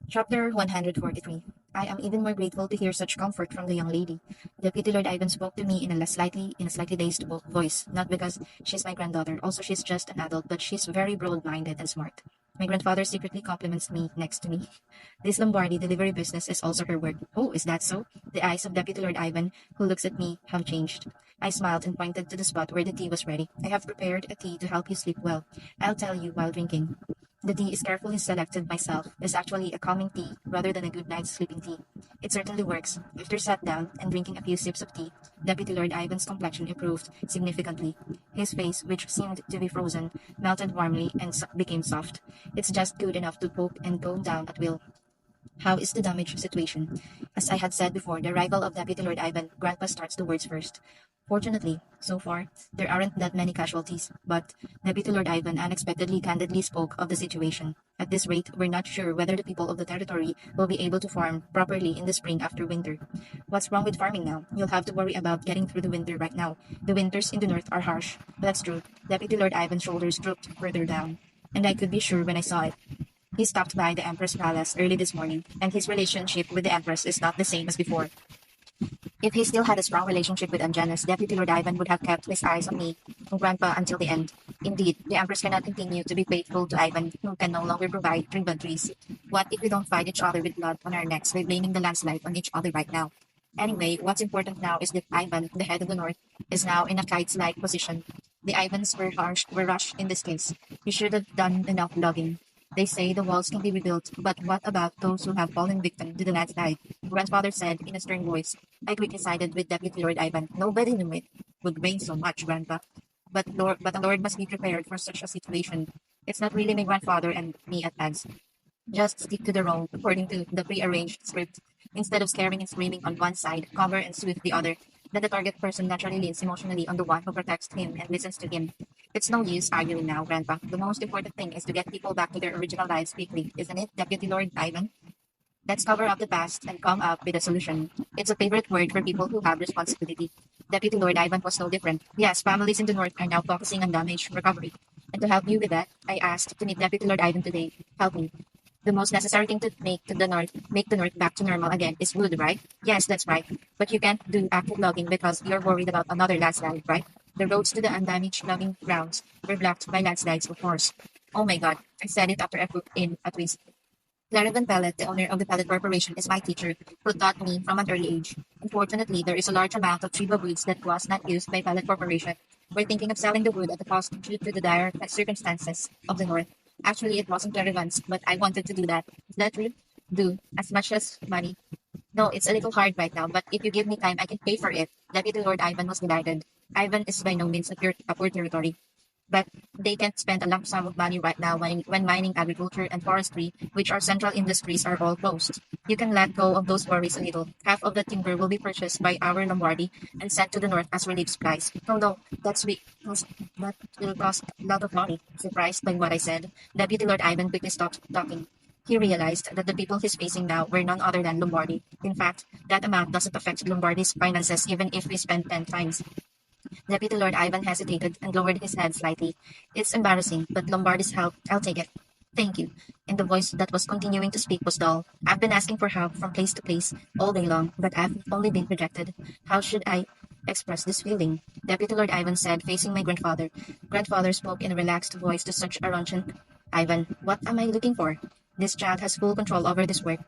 Chapter 143. I am even more grateful to hear such comfort from the young lady. Deputy Lord Ivan spoke to me in a slightly dazed voice, not because she's my granddaughter, also she's just an adult, but she's very broad-minded and smart. My grandfather secretly compliments me next to me. This Lombardi delivery business is also her work. Oh, is that so? The eyes of Deputy Lord Ivan, who looks at me, have changed. I smiled and pointed to the spot where the tea was ready. I have prepared a tea to help you sleep well. I'll tell you while drinking. The tea is carefully selected myself. It's actually a calming tea rather than a good night's sleeping tea. It certainly works. After sat down and drinking a few sips of tea, Deputy Lord Ivan's complexion improved significantly. His face, which seemed to be frozen, melted warmly and became soft. It's just good enough to poke and go down at will. How is the damage situation? As I had said before, the arrival of Deputy Lord Ivan, Grandpa starts the words first. Fortunately, so far, there aren't that many casualties, but Deputy Lord Ivan unexpectedly candidly spoke of the situation. At this rate, we're not sure whether the people of the territory will be able to farm properly in the spring after winter. What's wrong with farming now? You'll have to worry about getting through the winter right now. The winters in the north are harsh. That's true. Deputy Lord Ivan's shoulders drooped further down, and I could be sure when I saw it. He stopped by the Empress Palace early this morning, and his relationship with the Empress is not the same as before. If he still had a strong relationship with Anjanus, Deputy Lord Ivan would have kept his eyes on me, on Grandpa, until the end. Indeed, the Empress cannot continue to be faithful to Ivan, who can no longer provide inventories. What if we don't fight each other with blood on our necks by blaming the landslide on each other right now? Anyway, what's important now is that Ivan, the head of the North, is now in a kite-like position. The Ivans were rushed in this case. We should have done enough logging. They say the walls can be rebuilt, but what about those who have fallen victim to the landslide? Grandfather said in a stern voice. I quickly sided with Deputy Lord Ivan. Nobody knew it would rain so much, Grandpa. But the Lord must be prepared for such a situation. It's not really my grandfather and me at hands. Just stick to the role according to the prearranged script. Instead of scaring and screaming on one side, cover and soothe the other. Then the target person naturally leans emotionally on the one who protects him and listens to him. It's no use arguing now, Grandpa. The most important thing is to get people back to their original lives quickly, isn't it, Deputy Lord Ivan? Let's cover up the past and come up with a solution. It's a favorite word for people who have responsibility. Deputy Lord Ivan was no different. Yes, families in the North are now focusing on damage recovery. And to help you with that, I asked to meet Deputy Lord Ivan today. Help me. The most necessary thing to make the North back to normal again is wood, right? Yes, that's right. But you can't do active logging because you're worried about another landslide, right? The roads to the undamaged logging grounds were blocked by landslides, of course. Oh my God, I said it after I put in a twist. Clarivan Pellet, the owner of the Pellet Corporation, is my teacher, who taught me from an early age. Unfortunately, there is a large amount of Chiba woods that was not used by Pellet Corporation. We're thinking of selling the wood at a cost due to the dire circumstances of the North. Actually, it wasn't Clarivan's, but I wanted to do that. Is that true? Do. As much as money. No, it's a little hard right now, but if you give me time, I can pay for it. Deputy Lord Ivan was delighted. Ivan is by no means a poor territory. But they can't spend a lump sum of money right now when mining, agriculture, and forestry, which are central industries, are all closed. You can let go of those worries a little. Half of the timber will be purchased by our Lombardy and sent to the north as relief supplies. Oh no, that's weak. That will cost a lot of money. Surprised by what I said, Deputy Lord Ivan quickly stopped talking. He realized that the people he's facing now were none other than Lombardy. In fact, that amount doesn't affect Lombardy's finances even if we spend 10 times. Deputy Lord Ivan hesitated and lowered his head slightly. It's embarrassing, but Lombardy's help, I'll take it. Thank you. And the voice that was continuing to speak was dull. I've been asking for help from place to place all day long, but I've only been rejected. How should I express this feeling? Deputy Lord Ivan said, facing my grandfather. Grandfather spoke in a relaxed voice to such a Ronchon. Ivan, what am I looking for? This child has full control over this work.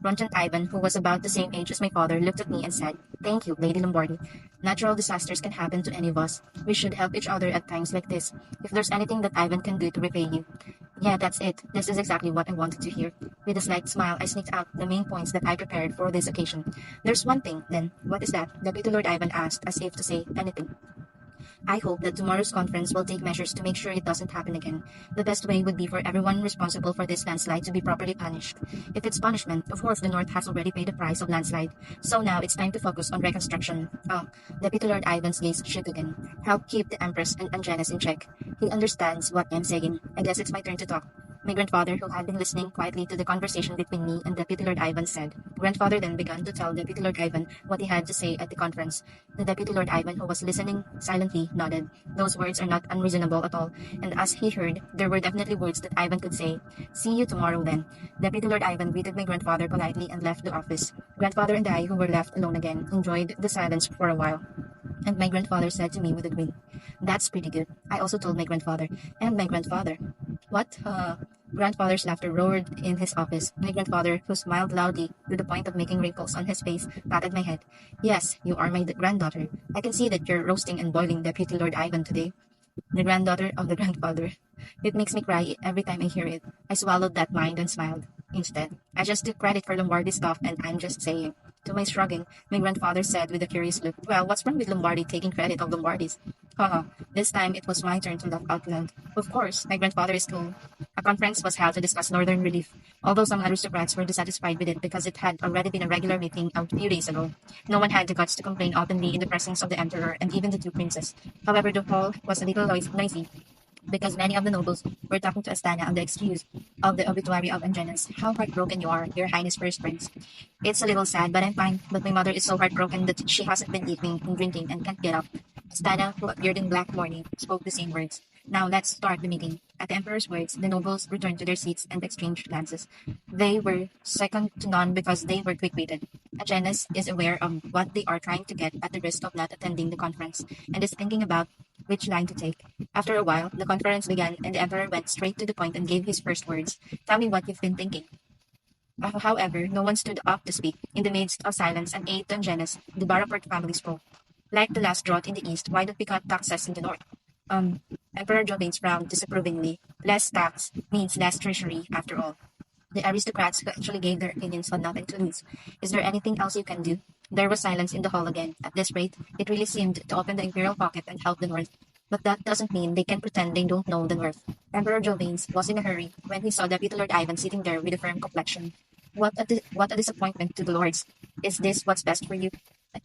Ronchon Ivan, who was about the same age as my father, looked at me and said, Thank you, Lady Lombardi. Natural disasters can happen to any of us. We should help each other at times like this. If there's anything that Ivan can do to repay you. Yeah, that's it. This is exactly what I wanted to hear. With a slight smile, I sneaked out the main points that I prepared for this occasion. There's one thing, then. What is that? Deputy Lord Ivan asked, as if to say anything. I hope that tomorrow's conference will take measures to make sure it doesn't happen again. The best way would be for everyone responsible for this landslide to be properly punished. If it's punishment, of course the North has already paid the price of landslide. So now it's time to focus on reconstruction. Deputy Lord Ivan's gaze shook again. Help keep the Empress and Anjanus in check. He understands what I'm saying. I guess it's my turn to talk. My grandfather, who had been listening quietly to the conversation between me and Deputy Lord Ivan, said. Grandfather then began to tell Deputy Lord Ivan what he had to say at the conference. The Deputy Lord Ivan, who was listening silently, nodded. Those words are not unreasonable at all, and as he heard, there were definitely words that Ivan could say. See you tomorrow then. Deputy Lord Ivan greeted my grandfather politely and left the office. Grandfather and I, who were left alone again, enjoyed the silence for a while. And my grandfather said to me with a grin, That's pretty good. I also told my grandfather. And my grandfather. What? Grandfather's laughter roared in his office. My grandfather, who smiled loudly to the point of making wrinkles on his face, patted my head. Yes, you are my granddaughter. I can see that you're roasting and boiling Deputy Lord Ivan today. The granddaughter of the grandfather. It makes me cry every time I hear it. I swallowed that mind and smiled. Instead, I just took credit for Lombardi stuff and I'm just saying. To my shrugging, my grandfather said with a curious look, Well, what's wrong with Lombardi taking credit of Lombardi's? Haha, this time it was my turn to laugh out loud. Of course, my grandfather is cool. A conference was held to discuss Northern relief, although some aristocrats were dissatisfied with it because it had already been a regular meeting a few days ago. No one had the guts to complain openly in the presence of the emperor and even the two princes. However, the hall was a little noisy because many of the nobles were talking to Astana on the excuse of the obituary of Angenes. How heartbroken you are, Your Highness First Prince. It's a little sad, but I'm fine. But my mother is so heartbroken that she hasn't been eating and drinking and can't get up. Astana, who appeared in black mourning, spoke the same words. Now let's start the meeting. At the emperor's words, the nobles returned to their seats and exchanged glances. They were second to none because they were quick-witted. Angenes is aware of what they are trying to get at the risk of not attending the conference and is thinking about which line to take. After a while, the conference began and the emperor went straight to the point and gave his first words. Tell me what you've been thinking. However, no one stood up to speak. In the midst of silence and aid to Angenes, the Baraport family spoke. Like the last drought in the east, why don't we cut taxes in the north? Um, Emperor Jovanes frowned disapprovingly. Less tax means less treasury, after all. The aristocrats who actually gave their opinions had nothing to lose. Is there anything else you can do? There was silence in the hall again. At this rate, it really seemed to open the imperial pocket and help the North. But that doesn't mean they can pretend they don't know the North. Emperor Jovanes was in a hurry when he saw Deputy Lord Ivan sitting there with a firm complexion. What a disappointment to the lords. Is this what's best for you?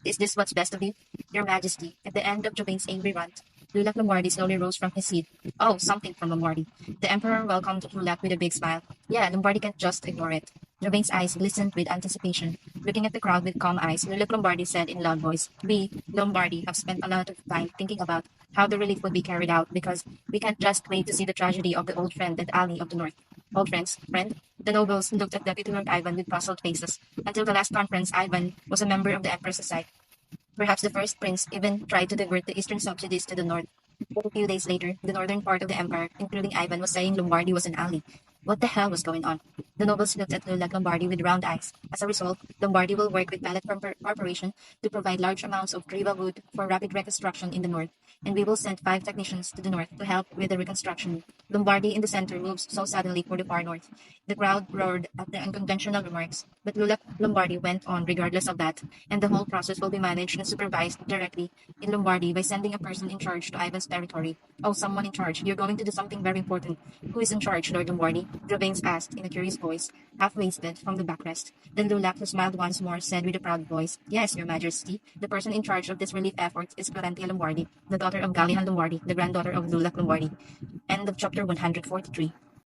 Is this what's best of you? Your Majesty, at the end of Jovane's angry rant, Lulak Lombardi slowly rose from his seat. Oh, something from Lombardi. The Emperor welcomed Lulak with a big smile. Yeah, Lombardi can't just ignore it. Jovane's eyes glistened with anticipation. Looking at the crowd with calm eyes, Lulak Lombardi said in loud voice, We, Lombardi, have spent a lot of time thinking about how the relief would be carried out because we can't just wait to see the tragedy of the old friend and ally of the North. Old friends, friend? The nobles looked at Deputy Lord Ivan with puzzled faces. Until the last conference, Ivan was a member of the Emperor's Society. Perhaps the first prince even tried to divert the eastern subsidies to the north. But a few days later, the northern part of the empire, including Ivan, was saying Lombardy was an ally. What the hell was going on? The nobles looked at Lula Lombardi with round eyes. As a result, Lombardy will work with Pallet Corporation to provide large amounts of Triva wood for rapid reconstruction in the north, and we will send 5 technicians to the north to help with the reconstruction. Lombardy in the center moves so suddenly for the far north. The crowd roared at the unconventional remarks, but Lula Lombardi went on regardless of that, and the whole process will be managed and supervised directly in Lombardy by sending a person in charge to Ivan's territory. Oh, someone in charge. You're going to do something very important. Who is in charge, Lord Lombardi? Gervains asked in a curious voice, half-wasted from the backrest. Then Lulak, who smiled once more, said with a proud voice, Yes, Your Majesty. The person in charge of this relief effort is Florentia Lombardi, the daughter of Gallihan Lombardi, the granddaughter of Lulak Lombardi. End of chapter 143.